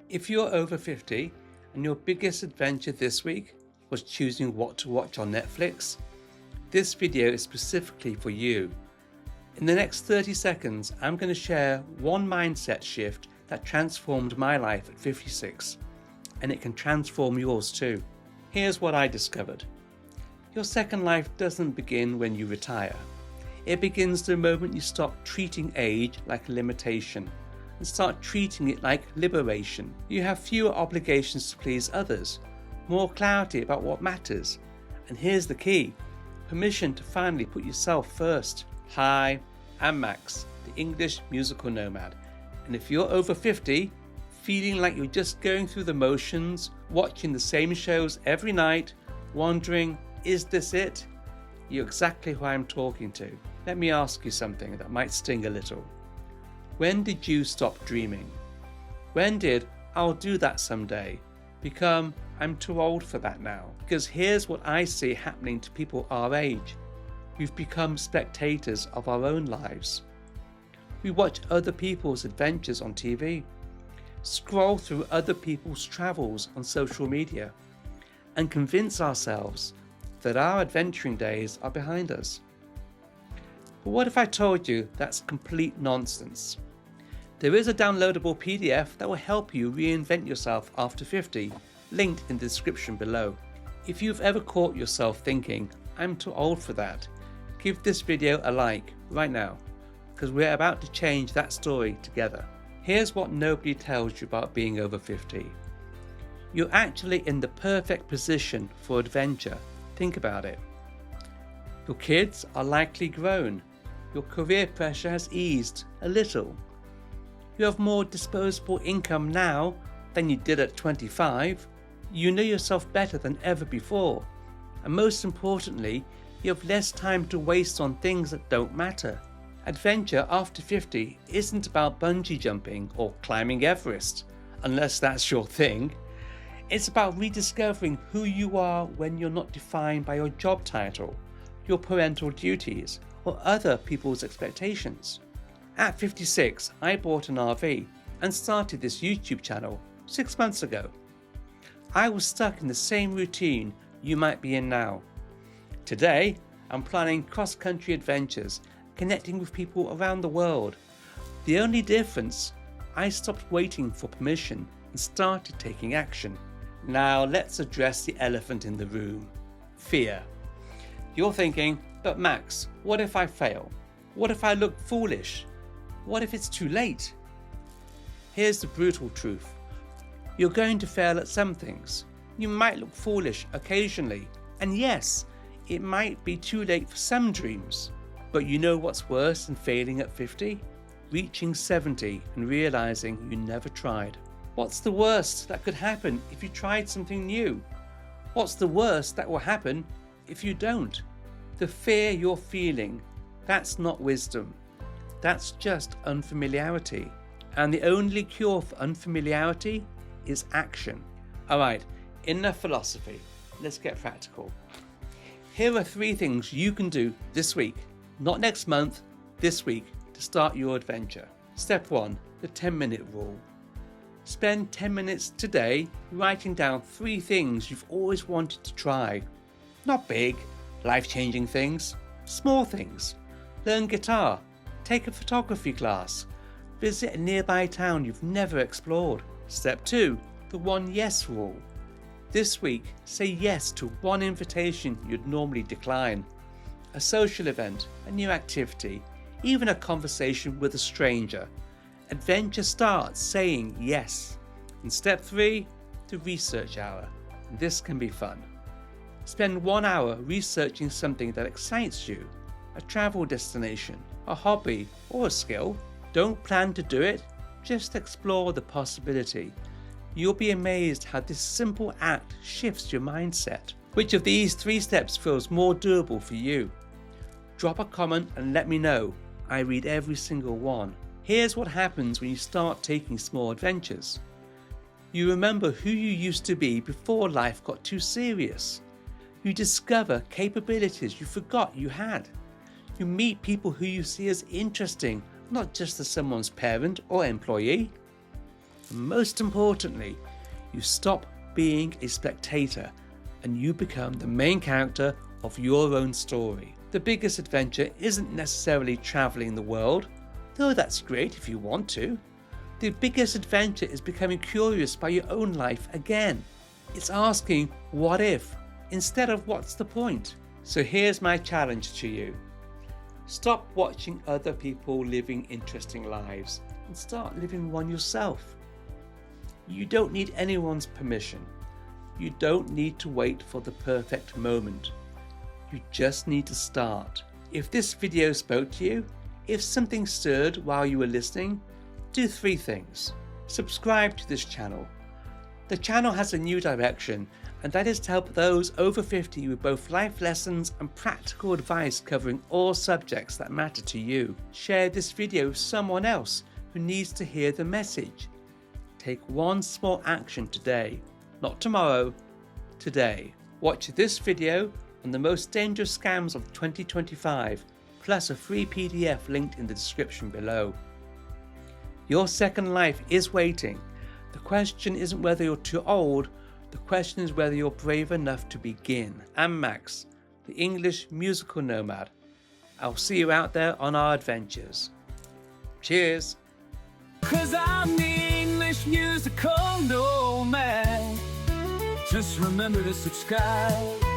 If you're over 50 and your biggest adventure this week was choosing what to watch on Netflix, this video is specifically for you. In the next 30 seconds, I'm going to share one mindset shift that transformed my life at 56, and it can transform yours too. Here's what I discovered. Your second life doesn't begin when you retire. It begins the moment you stop treating age like a limitation and start treating it like liberation. You have fewer obligations to please others, more clarity about what matters, and here's the key: permission to finally put yourself first. Hi, I'm Max, the English musical nomad, and if you're over 50, feeling like you're just going through the motions, watching the same shows every night, wondering, is this it? You're exactly who I'm talking to. Let me ask you something that might sting a little. When did you stop dreaming? When did "I'll do that someday" become "I'm too old for that now"? Because here's what I see happening to people our age. We've become spectators of our own lives. We watch other people's adventures on TV, scroll through other people's travels on social media, and convince ourselves that our adventuring days are behind us. But what if I told you that's complete nonsense? There is a downloadable PDF that will help you reinvent yourself after 50, linked in the description below. If you've ever caught yourself thinking, "I'm too old for that," give this video a like right now, because we're about to change that story together. Here's what nobody tells you about being over 50. You're actually in the perfect position for adventure. Think about it. Your kids are likely grown. Your career pressure has eased a little. You have more disposable income now than you did at 25. You know yourself better than ever before. And most importantly, you have less time to waste on things that don't matter. Adventure after 50 isn't about bungee jumping or climbing Everest, unless that's your thing. It's about rediscovering who you are when you're not defined by your job title, your parental duties, or other people's expectations. At 56, I bought an RV and started this YouTube channel 6 months ago. I was stuck in the same routine you might be in now. Today, I'm planning cross-country adventures, connecting with people around the world. The only difference, I stopped waiting for permission and started taking action. Now let's address the elephant in the room: fear. You're thinking, but Max, what if I fail? What if I look foolish? What if it's too late? Here's the brutal truth. You're going to fail at some things. You might look foolish occasionally, and yes, it might be too late for some dreams. But you know what's worse than failing at 50? Reaching 70 and realizing you never tried. What's the worst that could happen if you tried something new? What's the worst that will happen if you don't? The fear you're feeling, that's not wisdom. That's just unfamiliarity. And the only cure for unfamiliarity is action. Alright, enough philosophy. Let's get practical. Here are 3 things you can do this week, not next month, this week, to start your adventure. Step 1, the 10-minute rule. Spend 10 minutes today writing down 3 things you've always wanted to try. Not big, life-changing things, small things. Learn guitar, take a photography class, visit a nearby town you've never explored. Step 2, the 1 yes rule. This week, say yes to 1 invitation you'd normally decline. A social event, a new activity, even a conversation with a stranger. Adventure starts saying yes. And step 3, the research hour. This can be fun. Spend 1 hour researching something that excites you, a travel destination, a hobby, or a skill. Don't plan to do it, just explore the possibility. You'll be amazed how this simple act shifts your mindset. Which of these 3 steps feels more doable for you? Drop a comment and let me know. I read every single one. Here's what happens when you start taking small adventures. You remember who you used to be before life got too serious. You discover capabilities you forgot you had. You meet people who you see as interesting, not just as someone's parent or employee. And most importantly, you stop being a spectator and you become the main character of your own story. The biggest adventure isn't necessarily traveling the world, though that's great if you want to. The biggest adventure is becoming curious by your own life again. It's asking what if instead of what's the point. So here's my challenge to you. Stop watching other people living interesting lives and start living one yourself. You don't need anyone's permission. You don't need to wait for the perfect moment. You just need to start. If this video spoke to you, if something stirred while you were listening, do 3 things. Subscribe to this channel. The channel has a new direction, and that is to help those over 50 with both life lessons and practical advice covering all subjects that matter to you. Share this video with someone else who needs to hear the message. Take one small action today, not tomorrow, today. Watch this video on the most dangerous scams of 2025, plus a free PDF linked in the description below. Your second life is waiting. The question isn't whether you're too old, the question is whether you're brave enough to begin. I'm Max, the English musical nomad. I'll see you out there on our adventures. Cheers! 'Cause I'm the English musical nomad. Just remember to subscribe.